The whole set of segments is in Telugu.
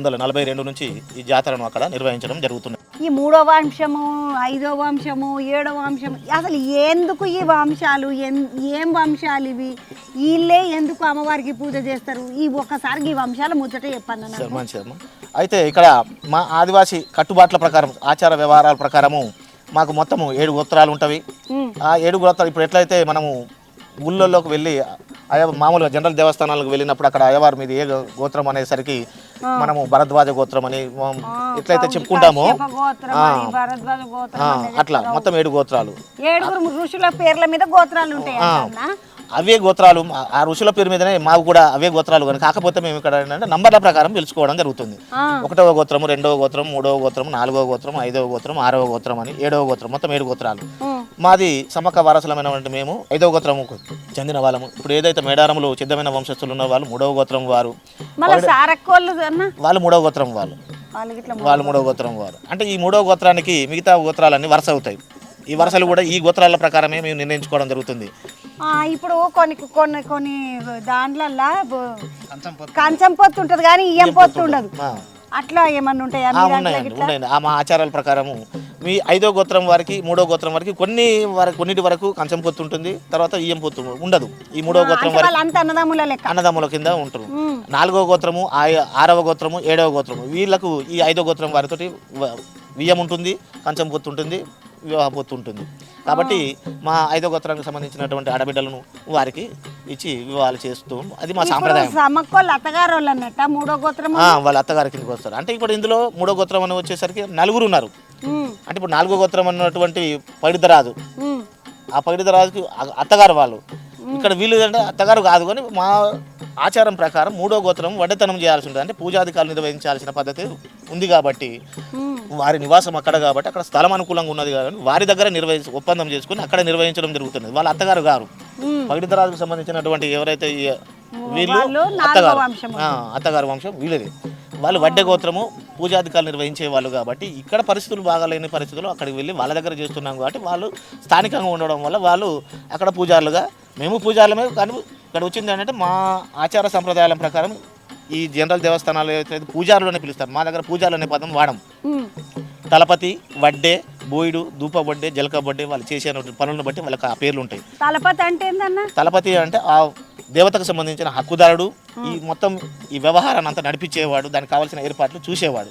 1942 నుంచి ఈ జాతరను అక్కడ నిర్వహించడం జరుగుతుంది. ఈ 3వ వంశము 5వ వంశము 7వ వంశం అసలు ఎందుకు ఈ వంశాలు ఏం వంశాలు ఇవి వీళ్ళే ఎందుకు అమ్మవారికి పూజ చేస్తారు ఈ ఒక్కసారి ఈ వంశాల ముచ్చట చెప్పండి. మంచిదమ్మా. అయితే ఇక్కడ మా ఆదివాసీ కట్టుబాట్ల ప్రకారం ఆచార వ్యవహారాల ప్రకారము మాకు మొత్తము 7 గోత్రాలు ఉంటవి. ఆ 7 గోత్రాలు ఇప్పుడు ఎట్లయితే మనము ఊళ్ళల్లోకి వెళ్ళి మామూలుగా జనరల్ దేవస్థానాలకు వెళ్ళినప్పుడు అక్కడ అయ్యవారి మీద ఏ గోత్రం అనేసరికి మనము భరద్వాజ గోత్రం అని ఎట్లయితే చెప్పుకుంటామో అట్లా మొత్తం 7 గోత్రాలు 7 ఋషుల పేర్ల మీద గోత్రాలు ఉంటాయి. అవే గోత్రాలు ఆ ఋషుల పేరు మీదనే మాకు కూడా అవే గోత్రాలు కానీ కాకపోతే మేము ఇక్కడ ఏంటంటే నంబర్ల ప్రకారం తెలుసుకోవడం జరుగుతుంది. 1వ గోత్రము 2వ గోత్రం 3వ గోత్రం 4వ గోత్రం 5వ గోత్రం 6వ గోత్రం అని 7వ గోత్రం మొత్తం 7 గోత్రాలు. మాది సమక వారసులమైనటువంటి మేము 5వ గోత్రము చెందిన వాళ్ళము. ఇప్పుడు ఏదైతే మేడారములు సిద్ధమైన వంశస్థులు ఉన్న వాళ్ళు 3వ గోత్రం వారు, వాళ్ళు 3వ గోత్రం వాళ్ళు 3వ గోత్రం వారు. అంటే ఈ 3వ గోత్రానికి మిగతా గోత్రాలన్నీ వరుస అవుతాయి. ఈ వరుసలు కూడా ఈ గోత్రాల ప్రకారమే మేము నిర్ణయించుకోవడం జరుగుతుంది. ఇప్పుడు కొన్ని కొన్ని కొన్ని దాంట్లల్లా కంచం పొత్తు ఉంటుంది కానీ ఇయ్యం పొత్తు ఉండదు. అట్లా ఏమన్నా ఉంటాయా? ఉన్నాయండి. మా ఆచారాల ప్రకారము మీ 5వ గోత్రం వారికి 3వ గోత్రం వారికి కొన్నిటి వరకు కంచం పొత్తు ఉంటుంది, తర్వాత ఇయ్యం పొత్తు ఉండదు. ఈ 3వ గోత్రం వారికి అన్నదమ్ముల కింద ఉంటారు. 4వ గోత్రము 6వ గోత్రము 7వ గోత్రము వీళ్ళకు ఈ 5వ గోత్రం వారితో వియ్యం ఉంటుంది, కంచం పొత్తు ఉంటుంది, వివాహ పొత్తు ఉంటుంది. కాబట్టి మా 5వ గోత్రానికి సంబంధించినటువంటి ఆడబిడ్డలను వారికి ఇచ్చి వివాహాలు చేస్తూ అది మా సాంప్రదాయం. వాళ్ళ అత్తగారి కిందకి వస్తారు. అంటే ఇప్పుడు ఇందులో 3వ గోత్రం అని వచ్చేసరికి 4 ఉన్నారు. అంటే ఇప్పుడు 4వ గోత్రం అన్నటువంటి పైడితరాజు, ఆ పైడితరాజుకి అత్తగారు వాళ్ళు. ఇక్కడ వీళ్ళు అంటే అత్తగారు కాదు కానీ మా ఆచారం ప్రకారం 3వ గోత్రం వడ్డతనం చేయాల్సి ఉంటుంది. అంటే పూజాధికారులు నిర్వహించాల్సిన పద్ధతి ఉంది కాబట్టి వారి నివాసం అక్కడ కాబట్టి అక్కడ స్థలం అనుకూలంగా ఉన్నది కాబట్టి వారి దగ్గర ఒప్పందం చేసుకుని అక్కడ నిర్వహించడం జరుగుతుంది. వాళ్ళ అత్తగారు గారు పైడితరాజుకు సంబంధించినటువంటి ఎవరైతే వీళ్ళు అత్తగారు వంశం వీళ్ళది. వాళ్ళు వడ్డే గోత్రము పూజాధికారులు నిర్వహించే వాళ్ళు కాబట్టి ఇక్కడ పరిస్థితులు బాగాలేని పరిస్థితుల్లో అక్కడికి వెళ్ళి వాళ్ళ దగ్గర చేస్తున్నాం కాబట్టి వాళ్ళు స్థానికంగా ఉండడం వల్ల వాళ్ళు అక్కడ పూజారులుగా మేము పూజారులమే. కానీ ఇక్కడ వచ్చింది ఏంటంటే మా ఆచార సంప్రదాయాల ప్రకారం ఈ జనరల్ దేవస్థానాలు ఏదైతే పూజారులు పిలుస్తారు, మా దగ్గర పూజారులు అనే పదం వాడం. తలపతి, వడ్డే, బోయిడు, ధూప బొడ్డే, జలక బొడ్డే వాళ్ళు చేసే పనులను బట్టి వాళ్ళకి ఆ పేర్లు ఉంటాయి. తలపతి అంటే ఏంటన్నా? తలపతి అంటే ఆ దేవతకు సంబంధించిన హక్కుదారుడు, ఈ మొత్తం ఈ వ్యవహారాన్ని అంతా నడిపించేవాడు, దానికి కావాల్సిన ఏర్పాట్లు చూసేవాడు.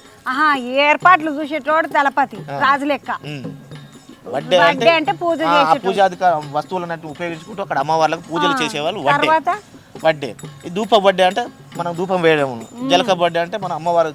ఏర్పాట్లు చూసేటోడు తలపతి రాజు లెక్క. వడ్డే అంటే పూజాధికార వస్తువులను ఉపయోగించుకుంటూ అక్కడ అమ్మవార్లకు పూజలు చేసేవాళ్ళు వడ్డే. ఈ ధూప బొడ్డే అంటే మనం ధూపం వేయడం, జలక బొడ్డే అంటే మన అమ్మవారు